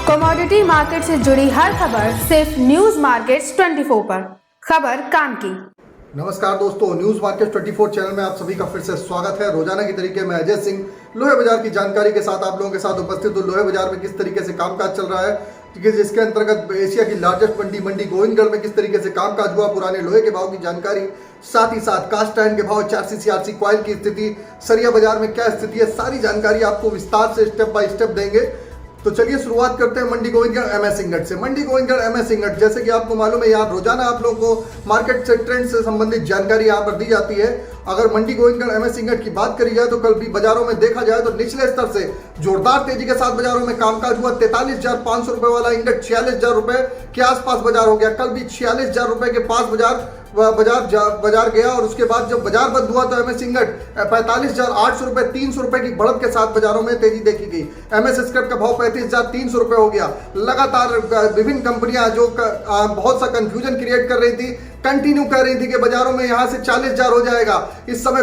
Commodity market से जुड़ी हर खबर सिर्फ न्यूज मार्केट्स 24 पर। खबर काम की। नमस्कार दोस्तों, न्यूज मार्केट 24 चैनल में आप सभी का फिर से स्वागत है। रोजाना की तरीके में अजय सिंह लोहे बाजार की जानकारी के साथ आप लोगों के साथ उपस्थित हूँ। लोहे बाजार में किस तरीके से कामकाज चल रहा है, जिसके अंतर्गत एशिया की लार्जेस्ट मंडी गोविंदगढ़ में किस तरीके से कामकाज हुआ, पुराने लोहे के भाव की जानकारी, साथ ही साथ कास्ट आयरन के भाव, चारसी सीआरसी कॉइल की स्थिति, सरिया बाजार में क्या स्थिति है, सारी जानकारी आपको विस्तार से स्टेप बाय स्टेप देंगे। तो चलिए शुरुआत करते हैं मंडी गोविंदगढ़ एमएस इंगट से। मंडी गोविंदगढ़ एमएस इंगट, जैसे कि आपको मालूम है, यहाँ रोजाना आप लोगों को मार्केट से ट्रेंड से संबंधित जानकारी यहाँ पर दी जाती है। अगर मंडी गोविंदगढ़ एमएस इंगट की बात करी जाए तो कल भी बाजारों में देखा जाए तो निचले स्तर से जोरदार तेजी के साथ बाजारों में कामकाज हुआ। 43,500 रुपए वाला इंगट 46,000 रुपए के आसपास बाजार हो गया। कल भी 46,000 रुपए के पास बाजार गया और उसके बाद जब बाजार बंद हुआ तो एमएस इंगट 45,800 रुपए 300 रुपए की बढ़त के साथ बाजारों में तेजी देखी गई। एमएस स्क्रैप का भाव 35,300 रुपए हो गया। लगातार विभिन्न कंपनियां जो बहुत सा कंफ्यूजन क्रिएट कर रही थी, कंटिन्यू कर रही थी कि बाजारों में यहां से 40,000 हो जाएगा। इस समय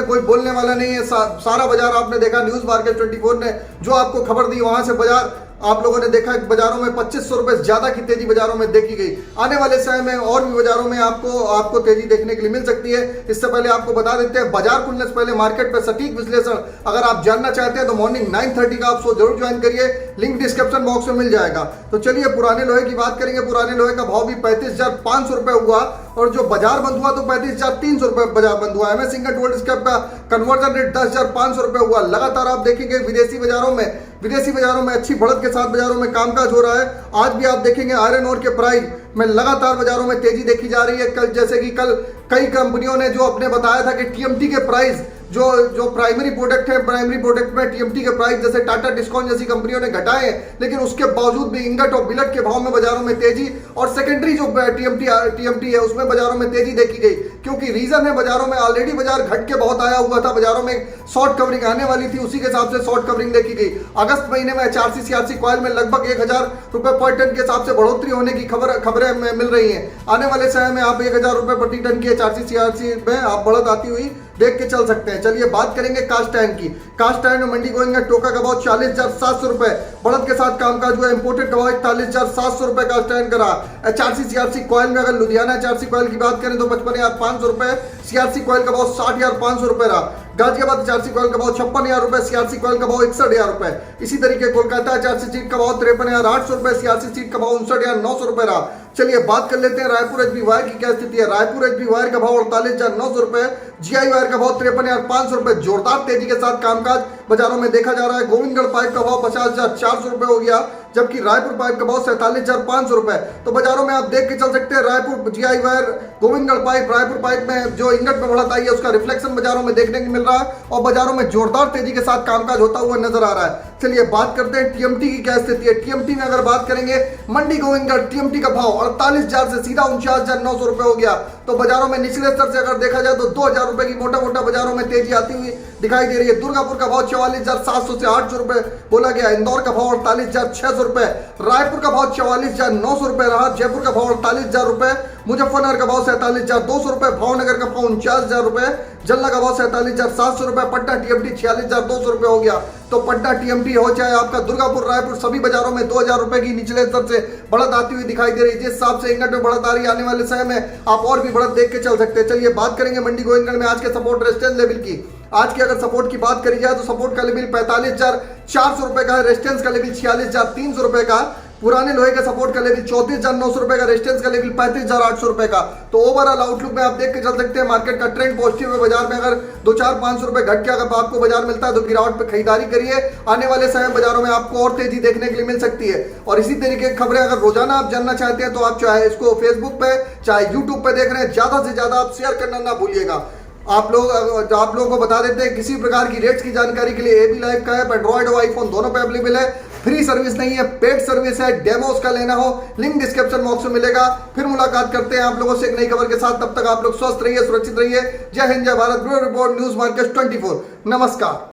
कोई बोलने वाला नहीं है। सारा बाजार आपने देखा, न्यूज मार्केट 24 ने जो आपको खबर दी वहां से बाजार आप लोगों ने देखा बाजारों में 2500 रुपए ज्यादा की तेजी बाजारों में देखी गई। आने वाले समय में और भी बाजारों में आपको तेजी देखने के लिए मिल सकती है। इससे पहले आपको बता देते हैं, बाजार खुलने से पहले मार्केट पर सटीक विश्लेषण अगर आप जानना चाहते हैं तो मॉर्निंग 9:30 का आप शो जरूर ज्वाइन करिए, लिंक डिस्क्रिप्शन बॉक्स में मिल जाएगा। तो चलिए पुराने लोहे की बात करेंगे। पुराने लोहे का भाव भी 35,500 रुपए हुआ और जो बाजार बंद हुआ तो 35,300 रुपए बाजार बंद हुआ। एमएस इंगट गोल्ड स्क्रैप का कन्वर्जन रेट 10,500 रुपए हुआ। लगातार आप देखेंगे विदेशी बाजारों में अच्छी बढ़त के साथ बाजारों में कामकाज हो रहा है। आज भी आप देखेंगे आयरन ओर के प्राइस में लगातार बाजारों में तेजी देखी जा रही है। कल जैसे कि कल कई कंपनियों ने जो अपने बताया था कि टीएमटी के प्राइस जो प्राइमरी प्रोडक्ट है, प्राइमरी प्रोडक्ट में टीएमटी के प्राइस जैसे टाटा डिस्कॉन जैसी कंपनियों ने घटाए हैं, लेकिन उसके बावजूद भी इंगट और बिलट के भाव में बाजारों में तेजी और सेकेंडरी जो टीएमटी है उसमें बाजारों में तेजी देखी गई। क्योंकि रीजन है, बाजारों में ऑलरेडी बाजार घट के बहुत आया हुआ था, बाजारों में शॉर्ट कवरिंग आने वाली थी, उसी के हिसाब से शॉर्ट कवरिंग देखी गई। अगस्त महीने में चारसी सीआरसी कॉइल में लगभग 1,000 रुपए पर टन के हिसाब से बढ़ोतरी होने की खबरें मिल रही है। आने वाले समय में आप 1,000 रुपए प्रति टन की चारसी सीआरसी में आप बढ़त आती हुई देख के चल सकते हैं। चलिए बात करेंगे कास्ट आयरन की। कास्ट आयरन में मंडी गोविंदगढ़ टोका का भाव 40,700 रुपए बढ़त के साथ कामकाज हुआ। इंपोर्टेड का भाव 41,700 रुपए कास्ट आयरन करा। एचआरसी सीआरसी कॉइल में अगर लुधियाना एचआरसी कॉइल की बात करें तो 55,500 रुपए, सीआरसी कॉइल का भाव 60,500 रुपए रहा। गाजियाबाद एचआरसी कॉइल का भाव 56,000 रुपए, सीआरसी कॉइल का भाव 61,000 रुपए। इसी तरीके कोलकाता एचआरसी सीट का भाव 53,800 रुपए, सीआरसी सीट का भाव 59,900 रुपए रहा। चलिए बात कर लेते हैं रायपुर एचबी वायर की क्या स्थिति है। रायपुर एचबी वायर का भाव 48,900 रुपए, जीआई वायर का भाव 53,500 रुपए। जोरदार तेजी के साथ कामकाज बाजारों में देखा जा रहा है। गोविंदगढ़ पाइप का भाव 50,400 रुपए हो गया, जबकि रायपुर पाइप का भाव 47,500 रुपए। तो बाजारों में आप देख के चल सकते हैं, Raipur GI wire, Gobindgarh pipe, Raipur pipe में जो इंगट में बढ़त आई है उसका रिफ्लेक्शन बाजारों में देखने को मिल रहा है और बाजारों में जोरदार तेजी के साथ कामकाज होता हुआ नजर आ रहा है। चलिए बात करते हैं टीएमटी की क्या स्थिति है। टीएमटी में अगर बात करेंगे, मंडी गोविंदगढ़ टीएमटी का भाव 48,000 से सीधा 49,900 रुपए हो गया। तो बाजारों में निचले स्तर से अगर देखा जाए तो 2,000 रुपए की मोटा बाजारों में तेजी आती हुई दिखाई दे रही है। दुर्गापुर का भाव 44,700 से 800 रुपए बोला गया। इंदौर का भाव 48,600 रुपए, रायपुर का भाव 44,900 रुपए रहा, जयपुर का भाव 48,000 रुपए, मुजफ्फरनगर का भाव 47,200 रुपए, भावनगर का भाव 49,000 रुपए, जल्ला का भाव 47,700 रुपए, पटना टीएमटी 46,200 रुपए हो गया। तो पटना टीएमटी हो चाहे आपका दुर्गापुर, रायपुर, सभी बाजारों में 2,000 रुपए की निचले स्तर से बढ़त आती हुई दिखाई दे रही है। जिस हिसाब से इंगट में बढ़त आ रही है, आने वाले समय में आप और भी बढ़त देख के चल सकते हैं। चलिए बात करेंगे मंडी गोविंदगढ़ में आज के सपोर्ट रेजिस्टेंस लेवल की। आज की अगर सपोर्ट की बात करी जाए तो सपोर्ट का लेवल 45,400 रुपए का है, रेजिस्टेंस का लेवल 46,300 रुपए का। पुराने लोहे का सपोर्ट का लेवल 34,900 रुपए का, रेजिस्टेंस का लेवल 35,800 रुपए का। तो ओवरऑल आउटलुक में आप देख के चल सकते हैं, मार्केट का ट्रेंड पॉजिटिव है। बाजार में अगर 2-4-500 रुपए घट के अगर आपको बाजार मिलता है तो गिरावट पे खरीदारी करिए। आने वाले समय बाजारों में आपको और तेजी देखने के लिए मिल सकती है। और इसी तरीके की खबरें अगर रोजाना आप जानना चाहते हैं तो आप चाहे इसको फेसबुक पे चाहे यूट्यूब पे देख रहे हैं, ज्यादा से ज्यादा आप शेयर करना ना भूलिएगा। आप लोगों को बता देते हैं, किसी प्रकार की रेट्स की जानकारी के लिए एबी लाइव का ऐप एंड्रॉइड और आईफोन दोनों पे अवेलेबल है। फ्री सर्विस नहीं है, पेड सर्विस है। डेमो उसका लेना हो लिंक डिस्क्रिप्शन बॉक्स में मिलेगा। फिर मुलाकात करते हैं आप लोगों से एक नई खबर के साथ। तब तक आप लोग स्वस्थ रहिए, सुरक्षित रहिए। जय हिंद, जय Bharat. Bureau report, news market 24। नमस्कार।